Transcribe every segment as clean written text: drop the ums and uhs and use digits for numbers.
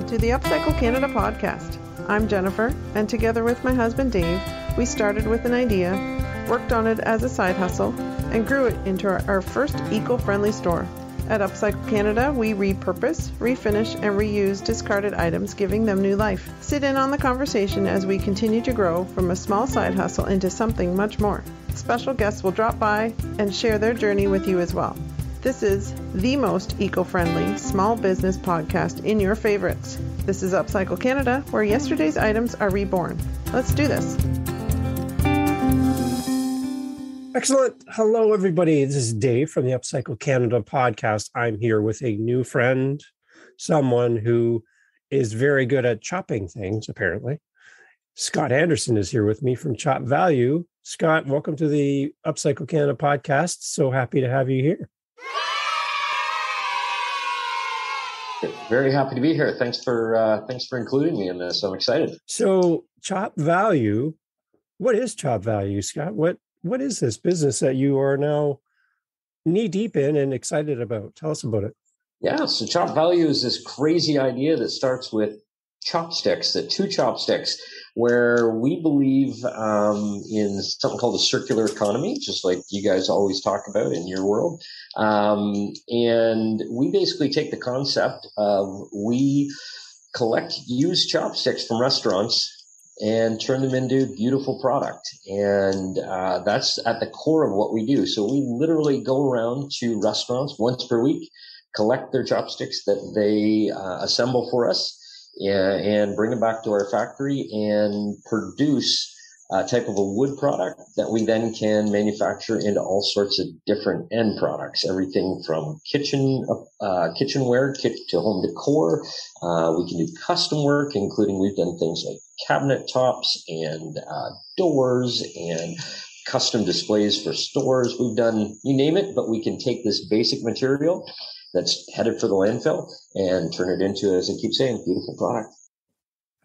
to the Upcycle Canada podcast. I'm Jennifer, and together with my husband Dave, we started with an idea, worked on it as a side hustle, and grew it into our first eco-friendly store. At Upcycle Canada, we repurpose, refinish, and reuse discarded items, giving them new life. Sit in on the conversation as we continue to grow from a small side hustle into something much more. Special guests will drop by and share their journey with you as well. This is the most eco-friendly small business podcast in your favorites. This is Upcycle Canada, where yesterday's items are reborn. Let's do this. Excellent. Hello, everybody. This is Dave from the Upcycle Canada podcast. I'm here with a new friend, someone who is very good at chopping things, apparently. Scott Anderson is here with me from Chop Value. Scott, welcome to the Upcycle Canada podcast. So happy to have you here. Very happy to be here. Thanks for including me in this. I'm excited. So, Chop Value, what is Chop Value, Scott? What is this business that you are now knee deep in and excited about? Tell us about it. Yeah, so Chop Value is this crazy idea that starts with chopsticks, the two chopsticks, where we believe in something called a circular economy, just like you guys always talk about in your world. And we basically take the concept of we collect used chopsticks from restaurants and turn them into beautiful product. And that's at the core of what we do. So we literally go around to restaurants once per week, collect their chopsticks that they assemble for us, and bring them back to our factory and produce a type of a wood product that we then can manufacture into all sorts of different end products. Everything from kitchenware to home decor. We can do custom work, including we've done things like cabinet tops and doors and custom displays for stores. We've done, you name it, but we can take this basic material that's headed for the landfill and turn it into, as I keep saying, beautiful product.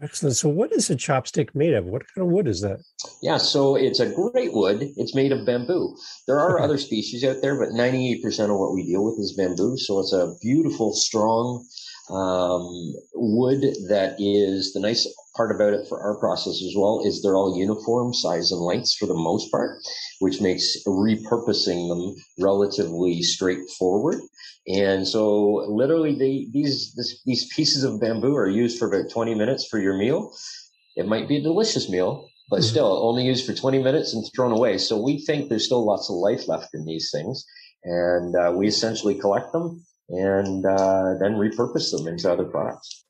Excellent. So what is a chopstick made of? What kind of wood is that? Yeah, so it's a great wood. It's made of bamboo. There are other species out there, but 98% of what we deal with is bamboo. So it's a beautiful, strong wood that is, the nice part about it for our process as well is they're all uniform size and lengths for the most part, which makes repurposing them relatively straightforward. And so literally these pieces of bamboo are used for about 20 minutes for your meal. It might be a delicious meal, but still only used for 20 minutes and thrown away. So we think there's still lots of life left in these things. And we essentially collect them and then repurpose them into other products.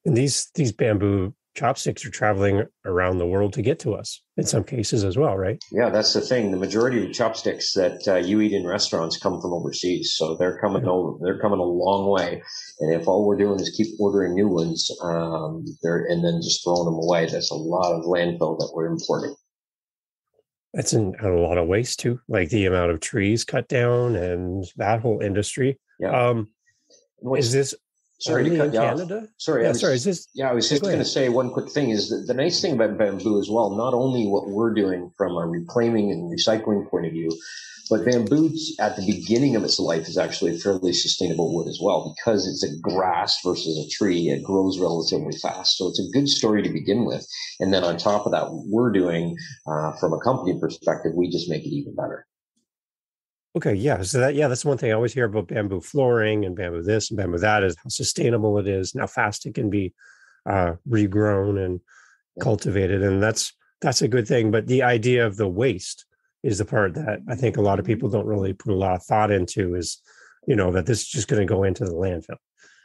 And these bamboo chopsticks are traveling around the world to get to us in some cases as well, right? Yeah, that's the thing. The majority of chopsticks that you eat in restaurants come from overseas, so they're coming over. They're coming a long way. And if all we're doing is keep ordering new ones, and then just throwing them away, that's a lot of landfill that we're importing. That's a lot of waste too, like the amount of trees cut down and that whole industry. Yeah. Is this Sorry to cut you off. Canada? Sorry. I was just going to say one quick thing is that the nice thing about bamboo as well, not only what we're doing from a reclaiming and recycling point of view, but bamboo at the beginning of its life is actually a fairly sustainable wood as well, because it's a grass versus a tree. It grows relatively fast. So it's a good story to begin with. And then on top of that, what we're doing from a company perspective, we just make it even better. Okay, yeah. So that's one thing I always hear about bamboo flooring and bamboo this and bamboo that is how sustainable it is and how fast it can be regrown and cultivated. And that's a good thing. But the idea of the waste is the part that I think a lot of people don't really put a lot of thought into is, that this is just going to go into the landfill.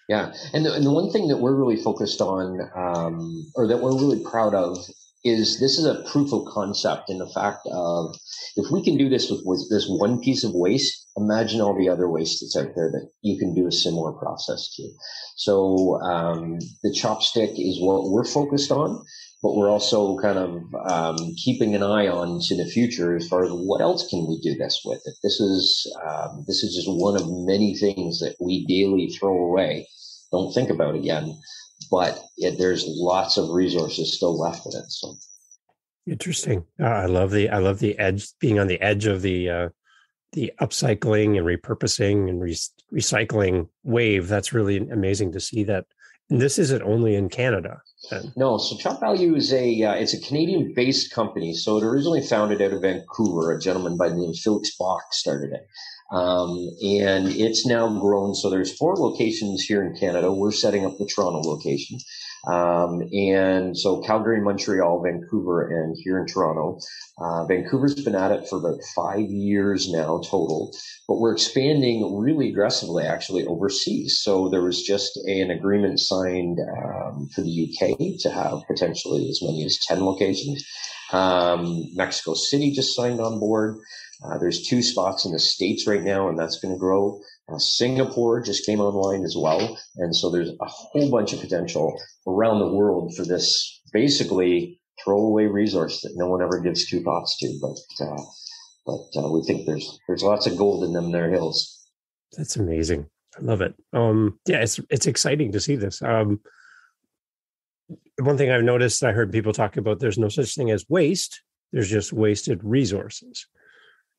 Yeah. And the one thing that we're really focused on, or that we're really proud of, is this is a proof of concept in the fact of if we can do this with this one piece of waste, imagine all the other waste that's out there that you can do a similar process to. So the chopstick is what we're focused on, but we're also kind of keeping an eye on to the future as far as what else can we do this with. If this is just one of many things that we daily throw away, don't think about again. But there's lots of resources still left in it. So interesting. I love the edge, being on the edge of the upcycling and repurposing and recycling wave. That's really amazing to see that this isn't only in Canada then. No, so Chop Value is it's a Canadian-based company. So it originally founded out of Vancouver. A gentleman by the name of Felix Bach started it. And it's now grown. So there's 4 locations here in Canada. We're setting up the Toronto location. And so Calgary, Montreal, Vancouver, and here in Toronto. Vancouver's been at it for about 5 years now total, but we're expanding really aggressively actually overseas. So there was just an agreement signed for the UK to have potentially as many as 10 locations. Mexico City just signed on board. There's 2 spots in the States right now, and that's going to grow. Singapore just came online as well. And so there's a whole bunch of potential around the world for this basically throwaway resource that no one ever gives 2 thoughts to. But we think there's lots of gold in them there hills. That's amazing. I love it. Yeah, it's exciting to see this. One thing I've noticed, I heard people talk about, there's no such thing as waste. There's just wasted resources.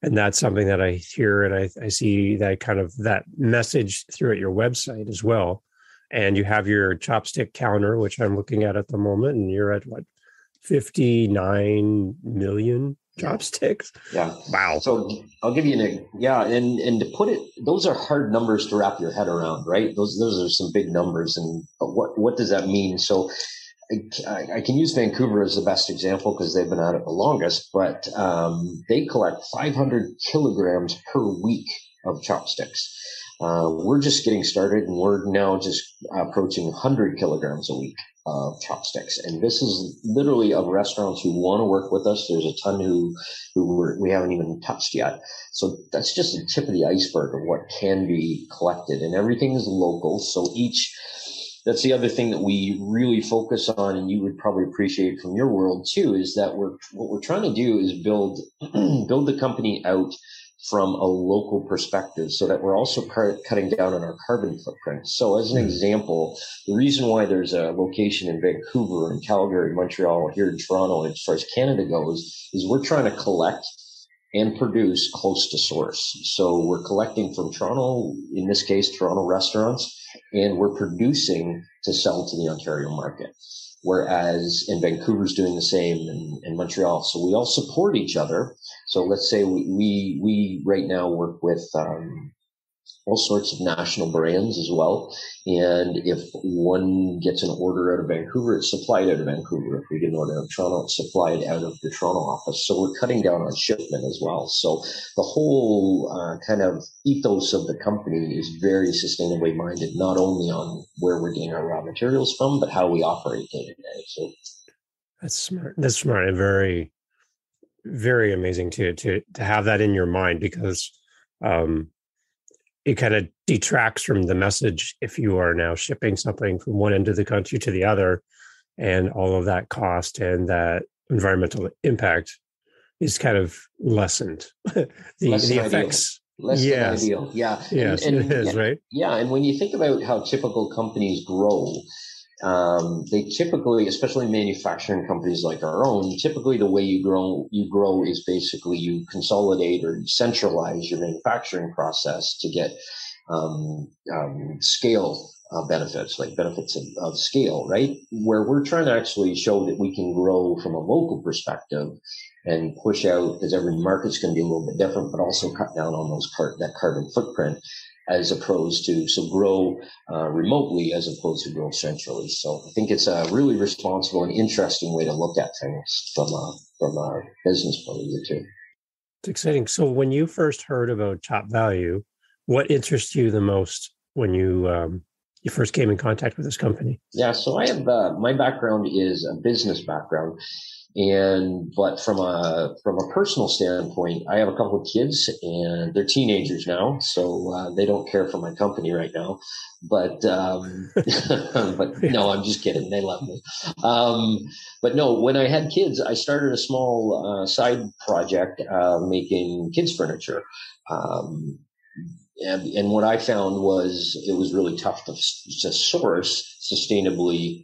And that's something that I hear, and I see that kind of that message through at your website as well. And you have your chopstick counter, which I'm looking at the moment, and you're at what, 59 million chopsticks? Yeah. Wow. So I'll give you and to put it, those are hard numbers to wrap your head around, right? Those are some big numbers, but what does that mean? So I can use Vancouver as the best example because they've been at it the longest, but they collect 500 kilograms per week of chopsticks. We're just getting started, and we're now just approaching 100 kilograms a week of chopsticks. And this is literally of restaurants who want to work with us. There's a ton who we haven't even touched yet. So that's just the tip of the iceberg of what can be collected, and everything is local. So that's the other thing that we really focus on, and you would probably appreciate from your world too, is that what we're trying to do is build the company out from a local perspective so that we're also cutting down on our carbon footprint. So as an example, the reason why there's a location in Vancouver and Calgary, Montreal, here in Toronto, and as far as Canada goes, is we're trying to collect and produce close to source. So we're collecting from Toronto, in this case, Toronto restaurants, and we're producing to sell to the Ontario market. Whereas in Vancouver's doing the same in Montreal. So we all support each other. So let's say we right now work with all sorts of national brands as well. And if one gets an order out of Vancouver, it's supplied out of Vancouver. If we get an order out of Toronto, it's supplied out of the Toronto office. So we're cutting down on shipment as well. So the whole kind of ethos of the company is very sustainably minded, not only on where we're getting our raw materials from, but how we operate day to day. So that's smart. That's smart and very, very amazing to have that in your mind, because it kind of detracts from the message if you are now shipping something from one end of the country to the other, and all of that cost and that environmental impact is kind of lessened. the effects. Less than ideal. Yeah. Yes, it is, right? Yeah. And when you think about how typical companies grow, they typically, especially manufacturing companies like our own, typically the way you grow is basically you consolidate or centralize your manufacturing process to get scale benefits, like benefits of scale, right? Where we're trying to actually show that we can grow from a local perspective and push out, because every market's going to be a little bit different, but also cut down on that carbon footprint, as opposed to grow remotely as opposed to grow centrally. So I think it's a really responsible and interesting way to look at things from a business point of view too. It's exciting. So when you first heard about Chop Value, what interests you the most when you first came in contact with this company? Yeah, so I have my background is a business background. But from a personal standpoint, I have a couple of kids and they're teenagers now, so they don't care for my company right now. But no, I'm just kidding. They love me. But no, when I had kids, I started a small side project making kids furniture. And what I found was it was really tough to source sustainably.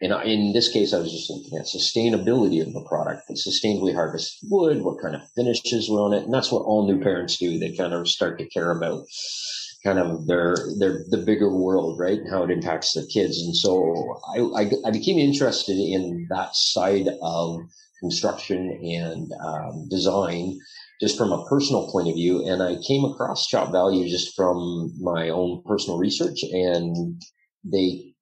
And in this case, I was just looking at sustainability of the product, and sustainably harvested wood, what kind of finishes were on it. And that's what all new parents do. They kind of start to care about kind of the bigger world, right? And how it impacts their kids. And so I became interested in that side of construction and design, just from a personal point of view. And I came across Chop Value just from my own personal research, and they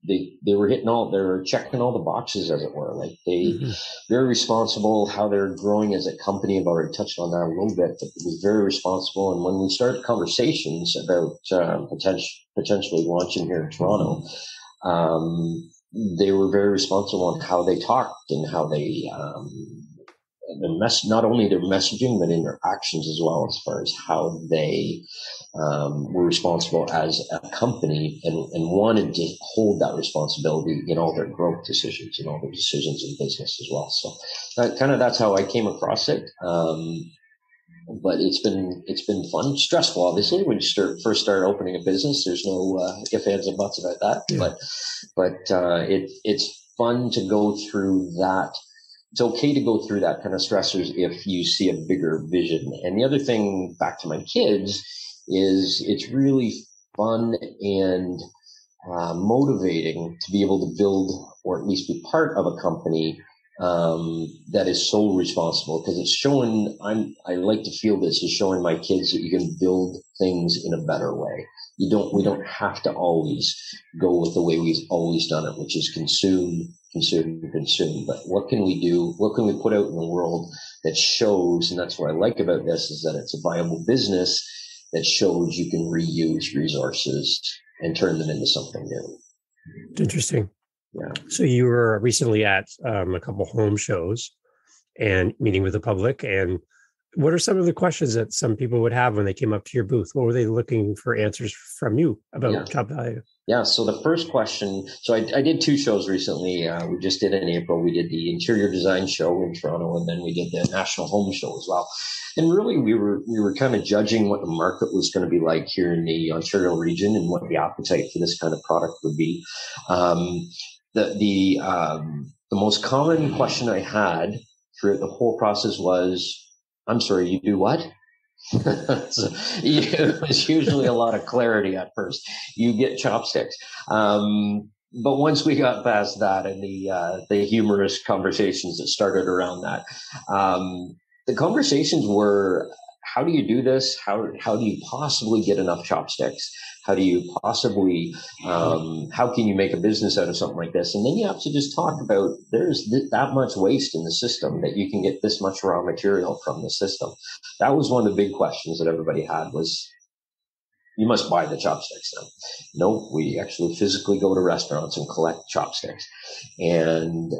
were checking all the boxes, as it were. Like very responsible, how they're growing as a company. I've already touched on that a little bit, but it was very responsible. And when we started conversations about potentially launching here in Toronto, they were very responsible on how they talked and how they not only their messaging, but in their actions as well, as far as how they were responsible as a company and wanted to hold that responsibility in all their growth decisions and all their decisions in business as well. So that's how I came across it. But it's been fun, stressful, obviously, when you first start opening a business. There's no ifs, ands, and buts about that. Yeah. But it's fun to go through that. It's okay to go through that kind of stressors if you see a bigger vision. And the other thing, back to my kids, is it's really fun and motivating to be able to build, or at least be part of a company that is so responsible, because it's showing, I like to feel this is showing my kids that you can build things in a better way. We don't have to always go with the way we've always done it, which is consume. But what can we do? What can we put out in the world that shows, and that's what I like about this, is that it's a viable business that shows you can reuse resources and turn them into something new. Interesting. Yeah. So you were recently at a couple home shows and meeting with the public. And what are some of the questions that some people would have when they came up to your booth? What were they looking for answers from you about Chop Value? Yeah. So the first question, so I did 2 shows recently. We just did in April. We did the interior design show in Toronto, and then we did the national home show as well. And really, we were kind of judging what the market was going to be like here in the Ontario region and what the appetite for this kind of product would be. The most common question I had throughout the whole process was, "I'm sorry, you do what?" So, it was usually a lot of clarity at first. You get chopsticks. But once we got past that and the humorous conversations that started around that, the conversations were, how do you do this? How do you possibly get enough chopsticks? How do you possibly, how can you make a business out of something like this? And then you have to just talk about, there's that much waste in the system that you can get this much raw material from the system. That was one of the big questions that everybody had was, you must buy the chopsticks now. No, we actually physically go to restaurants and collect chopsticks. And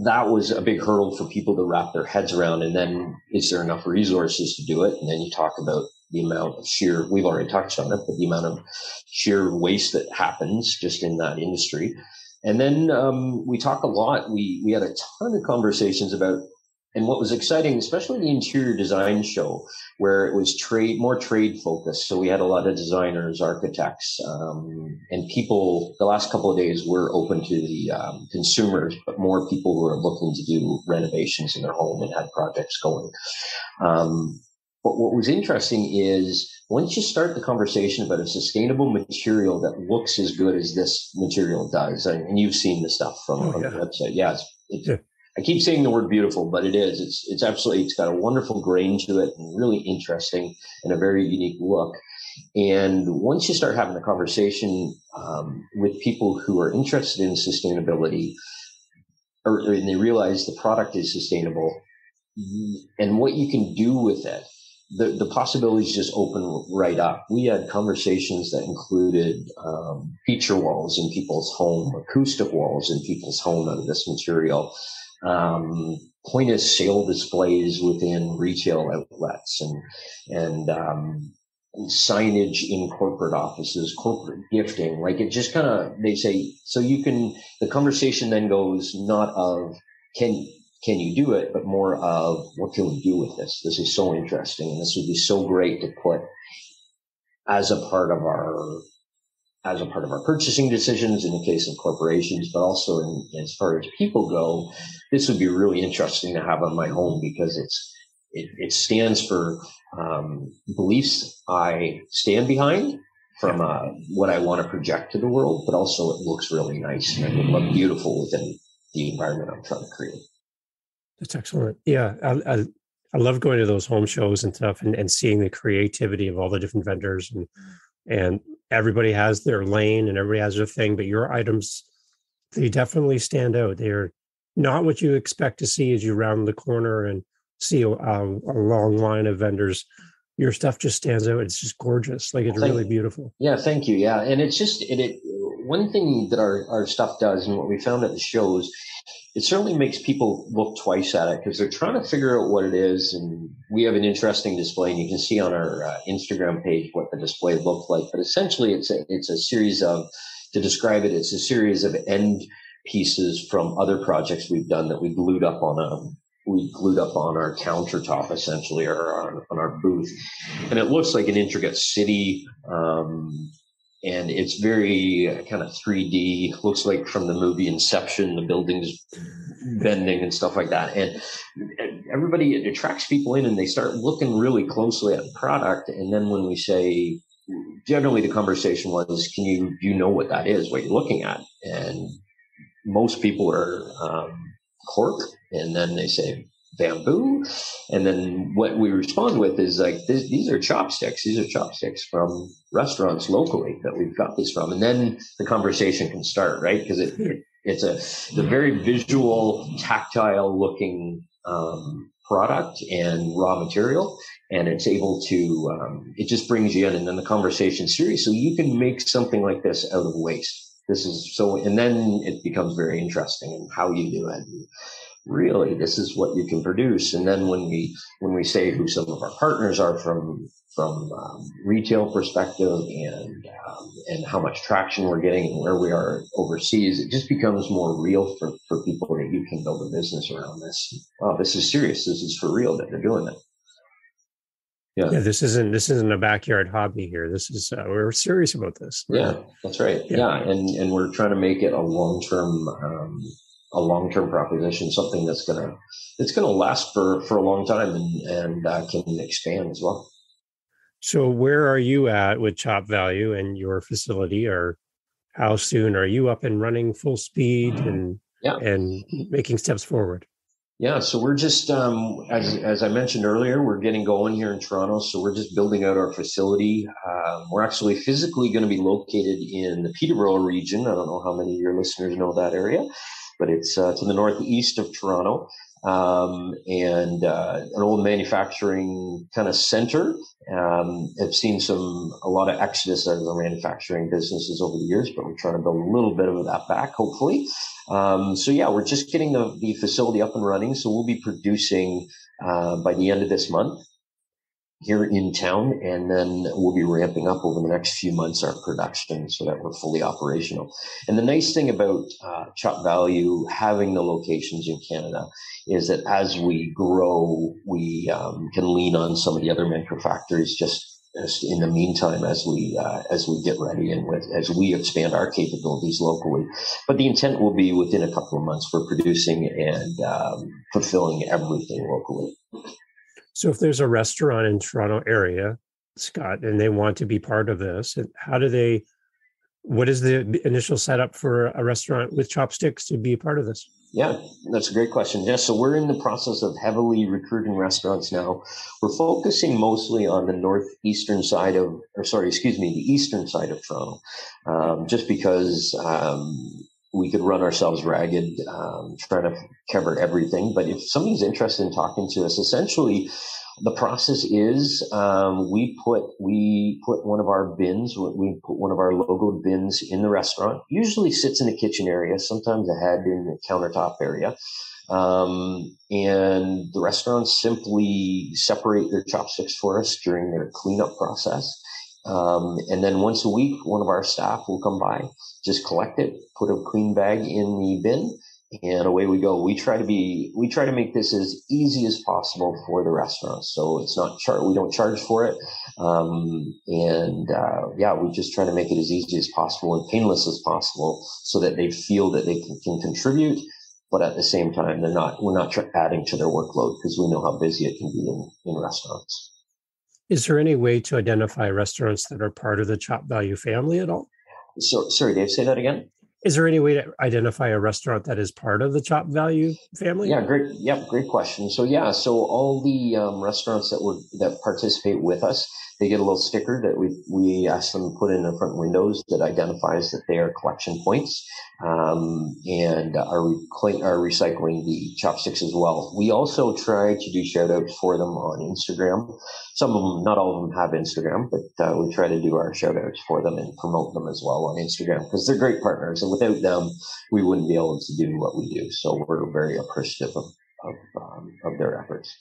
that was a big hurdle for people to wrap their heads around. And then, is there enough resources to do it? And then you talk about the amount of we've already touched on it, but the amount of sheer waste that happens just in that industry. And then we talk a lot. We had a ton of conversations about, and what was exciting, especially the interior design show, where it was more trade focused. So we had a lot of designers, architects, and people. The last couple of days were open to the consumers, but more people who were looking to do renovations in their home and had projects going. But what was interesting is, once you start the conversation about a sustainable material that looks as good as this material does, and you've seen the stuff from the website. Yeah, I keep saying the word beautiful, but it is. It's absolutely, it's got a wonderful grain to it and really interesting and a very unique look. And once you start having a conversation with people who are interested in sustainability, and they realize the product is sustainable and what you can do with it, the possibilities just open right up. We had conversations that included feature walls in people's home, acoustic walls in people's home out of this material, point of sale displays within retail outlets, and signage in corporate offices, corporate gifting. Like, it just kind of, they say, so you can, the conversation then goes not of can you do it, but more of, what can we do with this? This is so interesting, and this would be so great to put as a part of our purchasing decisions in the case of corporations, but also as far as people go, this would be really interesting to have on my home, because it stands for beliefs I stand behind, from what I want to project to the world, but also it looks really nice and it would look beautiful within the environment I'm trying to create. That's excellent. Yeah, I love going to those home shows and stuff and seeing the creativity of all the different vendors and everybody has their lane and everybody has their thing, but your items, they definitely stand out. They're not what you expect to see as you round the corner and see a long line of vendors. Your stuff just stands out. It's just gorgeous. Like, it's really beautiful. Yeah, thank you. Yeah, and it's just one thing that our stuff does, and what we found at the shows, it certainly makes people look twice at it because they're trying to figure out what it is. And we have an interesting display, and you can see on our Instagram page what the display looked like. But essentially, it's a series of, to describe it, it's a series of end pieces from other projects we've done that we glued up on our countertop, essentially, or on our booth. And it looks like an intricate city. And it's very kind of 3D, looks like from the movie Inception, the buildings bending and stuff like that. And everybody, it attracts people in and they start looking really closely at the product. And then when we say, generally the conversation was, do you know what that is, what you're looking at? And most people are cork, and then they say bamboo. And then what we respond with is like, these are chopsticks. These are chopsticks from restaurants locally that we've got this from. And then the conversation can start, right? Because it's a very visual, tactile looking product and raw material. And it's able to, it just brings you in, and then the conversation's serious. So you can make something like this out of waste. This is so, and then it becomes very interesting in how you do it. And really, this is what you can produce. And then when we say who some of our partners are from retail perspective and how much traction we're getting and where we are overseas, it just becomes more real for people that you can build a business around this. Oh, this is serious. This is for real that they're doing it. Yeah, this isn't a backyard hobby here. This is we're serious about this. Yeah, that's right. Yeah, and we're trying to make it a long-term proposition, something that's gonna last for a long time and can expand as well. So where are you at with Chop Value and your facility, or how soon are you up and running full speed and making steps forward? Yeah, so we're just, as I mentioned earlier, we're getting going here in Toronto. So we're just building out our facility. We're actually physically going to be located in the Peterborough region. I don't know how many of your listeners know that area, but it's to the northeast of Toronto, and an old manufacturing kind of center. I've seen a lot of exodus out of the manufacturing businesses over the years, but we're trying to build a little bit of that back, hopefully. So yeah, we're just getting the facility up and running. So we'll be producing by the end of this month here in town, and then we'll be ramping up over the next few months our production so that we're fully operational. And the nice thing about Chop Value having the locations in Canada is that as we grow, we can lean on some of the other manufacturers just in the meantime as we get ready and as we expand our capabilities locally. But the intent will be within a couple of months for producing and fulfilling everything locally. So if there's a restaurant in Toronto area, Scott, and they want to be part of this, what is the initial setup for a restaurant with chopsticks to be a part of this? Yeah, that's a great question. Yeah, so we're in the process of heavily recruiting restaurants now. We're focusing mostly on the the eastern side of Toronto, just because we could run ourselves ragged trying to cover everything. But if somebody's interested in talking to us, essentially the process is we put one of our bins, we put one of our logoed bins in the restaurant, usually sits in the kitchen area, sometimes a head in the countertop area. And the restaurants simply separate their chopsticks for us during their cleanup process. And then once a week, one of our staff will come by, just collect it, put a clean bag in the bin, and away we go. We try to make this as easy as possible for the restaurants. So it's not we don't charge for it. We just try to make it as easy as possible and painless as possible so that they feel that they can contribute, but at the same time, we're not adding to their workload because we know how busy it can be in restaurants. Is there any way to identify restaurants that are part of the Chop Value family at all? So, sorry, Dave, say that again. Is there any way to identify a restaurant that is part of the Chop Value family? Yeah, great. Yep, great question. So all the restaurants that participate with us, they get a little sticker that we ask them to put in the front windows that identifies that they are collection points, and are recycling the chopsticks as well. We also try to do shout outs for them on Instagram. Some of them, not all of them have Instagram, but we try to do our shout outs for them and promote them as well on Instagram because they're great partners. And without them, we wouldn't be able to do what we do. So we're very appreciative of their efforts.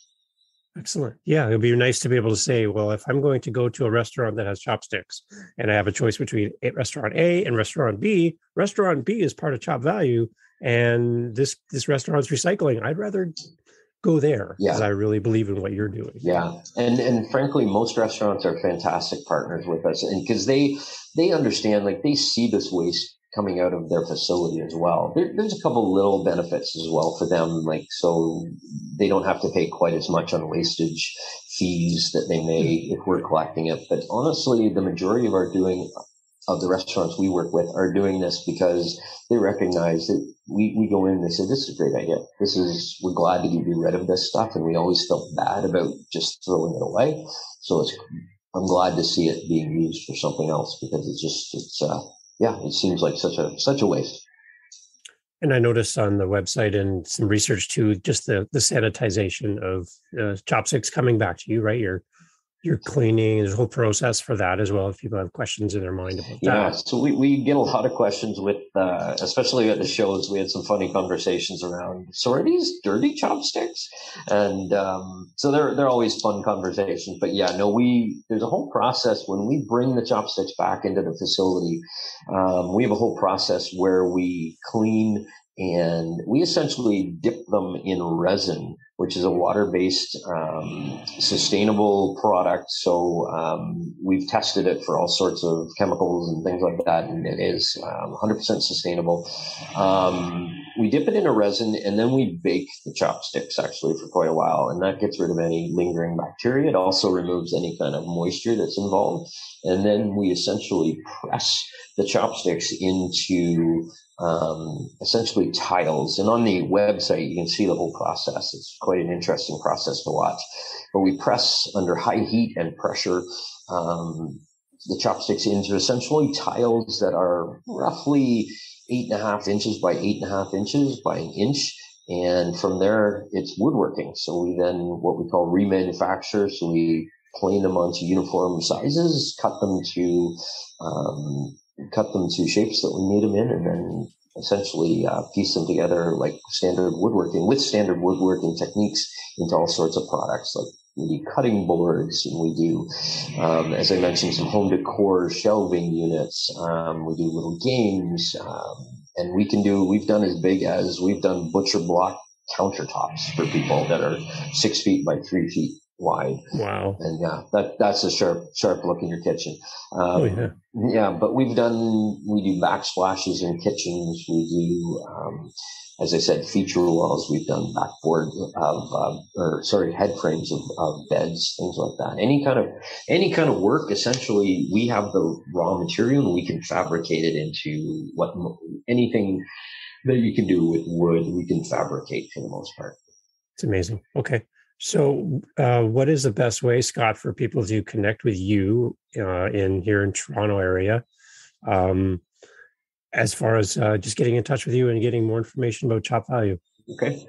Excellent. Yeah, it'd be nice to be able to say, well, if I'm going to go to a restaurant that has chopsticks and I have a choice between restaurant A and restaurant B is part of Chop Value, and this restaurant's recycling, I'd rather go there because I really believe in what you're doing. Yeah. And frankly, most restaurants are fantastic partners with us, and because they understand, like, they see this waste coming out of their facility as well. There's a couple little benefits as well for them, like, so they don't have to pay quite as much on wastage fees that they may if we're collecting it. But honestly, the majority of the restaurants we work with are doing this because they recognize that we go in and they say, this is a great idea. We're glad to get rid of this stuff. And we always felt bad about just throwing it away. So I'm glad to see it being used for something else because it seems like such a waste. And I noticed on the website and some research too, just the sanitization of chopsticks coming back to you, right? You're cleaning. There's a whole process for that as well if people have questions in their mind about that. Yeah, so we get a lot of questions with, especially at the shows, we had some funny conversations around, so are these dirty chopsticks? And so they're always fun conversations. But yeah, no, there's a whole process when we bring the chopsticks back into the facility. We have a whole process where we clean and we essentially dip them in resin, which is a water-based, sustainable product. So we've tested it for all sorts of chemicals and things like that, and it is 100% sustainable. We dip it in a resin, and then we bake the chopsticks actually for quite a while, and that gets rid of any lingering bacteria. It also removes any kind of moisture that's involved, and then we essentially press the chopsticks into essentially tiles. And on the website, you can see the whole process. It's quite an interesting process to watch. But we press under high heat and pressure the chopsticks into essentially tiles that are roughly 8.5 inches by 8.5 inches by an inch. And from there, it's woodworking. So we then what we call remanufacture. So we plane them onto uniform sizes, cut them to shapes that we need them in, and then essentially piece them together like standard woodworking techniques into all sorts of products. Like we do cutting boards, and we do, as I mentioned, some home decor shelving units. We do little games, and we've done butcher block countertops for people that are 6 feet by 3 feet wide. Wow. And yeah, that's a sharp look in your kitchen. Yeah. Yeah, but we do backsplashes in kitchens. We do, as I said, feature walls. We've done backboard head frames of beds, things like that. Any kind of work, essentially, we have the raw material and we can fabricate it into anything that you can do with wood, we can fabricate for the most part. It's amazing. Okay. So what is the best way, Scott, for people to connect with you here in Toronto area, as far as just getting in touch with you and getting more information about Chop Value? Okay.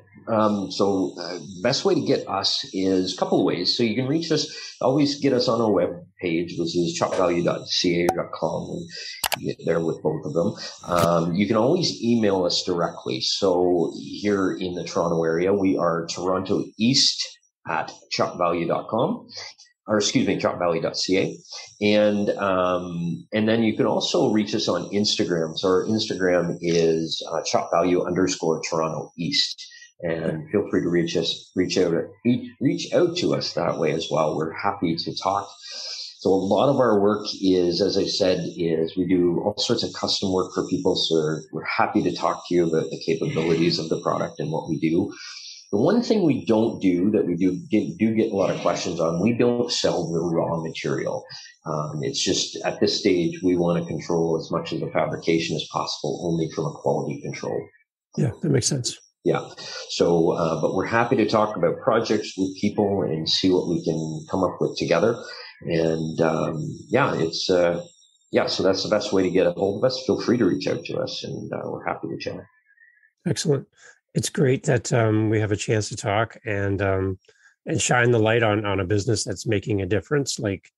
So best way to get us is a couple of ways. So you can reach us, always get us on our web page, which is chopvalue.ca.com, and you get there with both of them. You can always email us directly. So here in the Toronto area, we are Toronto East at chopvalue.com, or excuse me, chopvalue.ca. And then you can also reach us on Instagram. So our Instagram is chopvalue_Toronto East. And feel free to reach out to us that way as well. We're happy to talk. So a lot of our work is, as I said, we do all sorts of custom work for people. So we're happy to talk to you about the capabilities of the product and what we do. The one thing we don't do that we do get a lot of questions on, we don't sell the raw material. It's just at this stage, we want to control as much of the fabrication as possible, only from a quality control. Yeah, that makes sense. Yeah. So, but we're happy to talk about projects with people and see what we can come up with together. And, so that's the best way to get a hold of us. Feel free to reach out to us, and we're happy to chat. Excellent. It's great that we have a chance to talk and shine the light on a business that's making a difference. Like,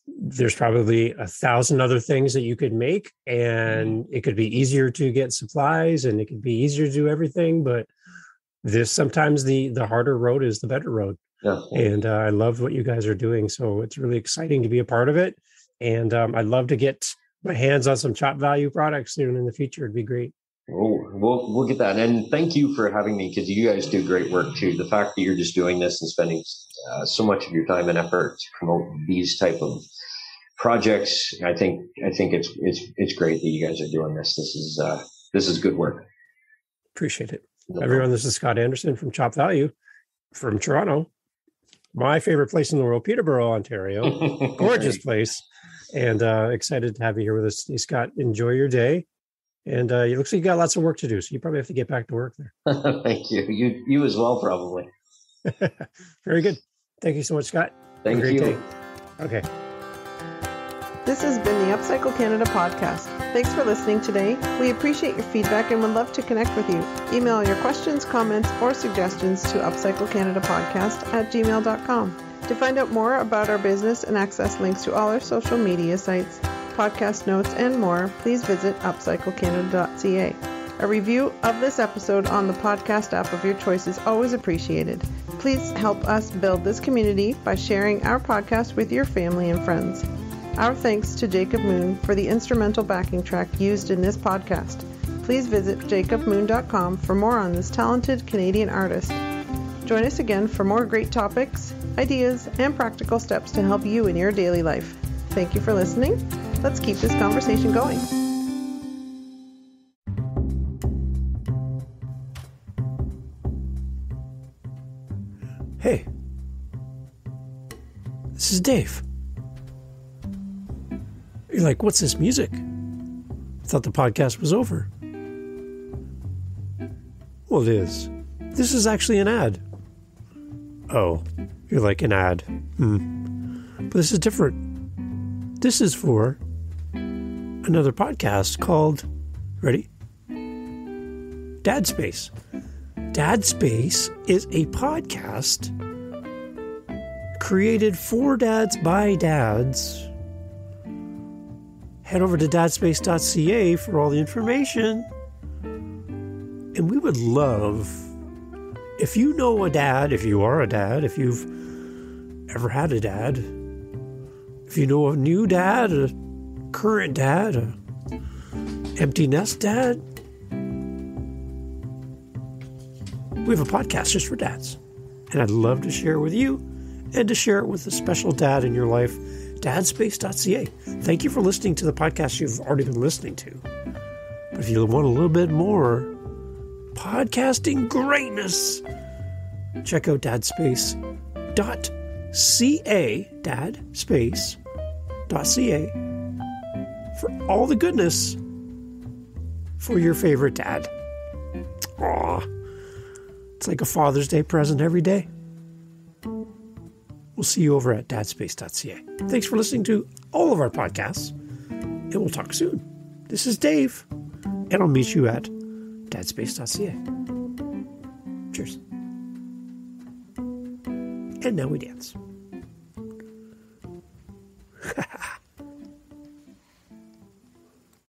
there's probably 1,000 other things that you could make, and it could be easier to get supplies, and it could be easier to do everything. But sometimes the harder road is the better road. Yeah. And I love what you guys are doing. So it's really exciting to be a part of it. And I'd love to get my hands on some Chop Value products soon in the future. It'd be great. Oh, we'll get that. And thank you for having me, because you guys do great work too. The fact that you're just doing this and spending so much of your time and effort to promote these type of projects, I think it's great that you guys are doing this. This is good work. Appreciate it. No Everyone, problem. This is Scott Anderson from Chop Value from Toronto, my favorite place in the world, Peterborough, Ontario. Gorgeous place. And excited to have you here with us today, Scott. Enjoy your day. And it looks like you got lots of work to do, so you probably have to get back to work there. Thank you. You as well, probably. Very good. Thank you so much, Scott. Thank you. Day. Okay. This has been the Upcycle Canada podcast. Thanks for listening today. We appreciate your feedback and would love to connect with you. Email your questions, comments, or suggestions to upcyclecanadapodcast@gmail.com. To find out more about our business and access links to all our social media sites, podcast notes, and more, please visit upcyclecanada.ca. A review of this episode on the podcast app of your choice is always appreciated. Please help us build this community by sharing our podcast with your family and friends. Our thanks to Jacob Moon for the instrumental backing track used in this podcast. Please visit jacobmoon.com for more on this talented Canadian artist. Join us again for more great topics, ideas, and practical steps to help you in your daily life. Thank you for listening. Let's keep this conversation going. Hey, this is Dave. You're like, what's this music? I thought the podcast was over. Well, it is. This is actually an ad. Oh, you're like, an ad. But this is different. This is for another podcast called, ready? Dad Space. Dad Space is a podcast created for dads by dads. Head over to dadspace.ca for all the information. And we would love, if you know a dad, if you are a dad, if you've ever had a dad, if you know a new dad, a current dad, a empty nest dad, we have a podcast just for dads. And I'd love to share it with you and to share it with a special dad in your life. Dadspace.ca. Thank you for listening to the podcast you've already been listening to. But if you want a little bit more podcasting greatness, check out dadspace.ca, dadspace.ca, for all the goodness for your favorite dad. Aw, it's like a Father's Day present every day. We'll see you over at dadspace.ca. Thanks for listening to all of our podcasts, and we'll talk soon. This is Dave, and I'll meet you at dadspace.ca. Cheers. And now we dance.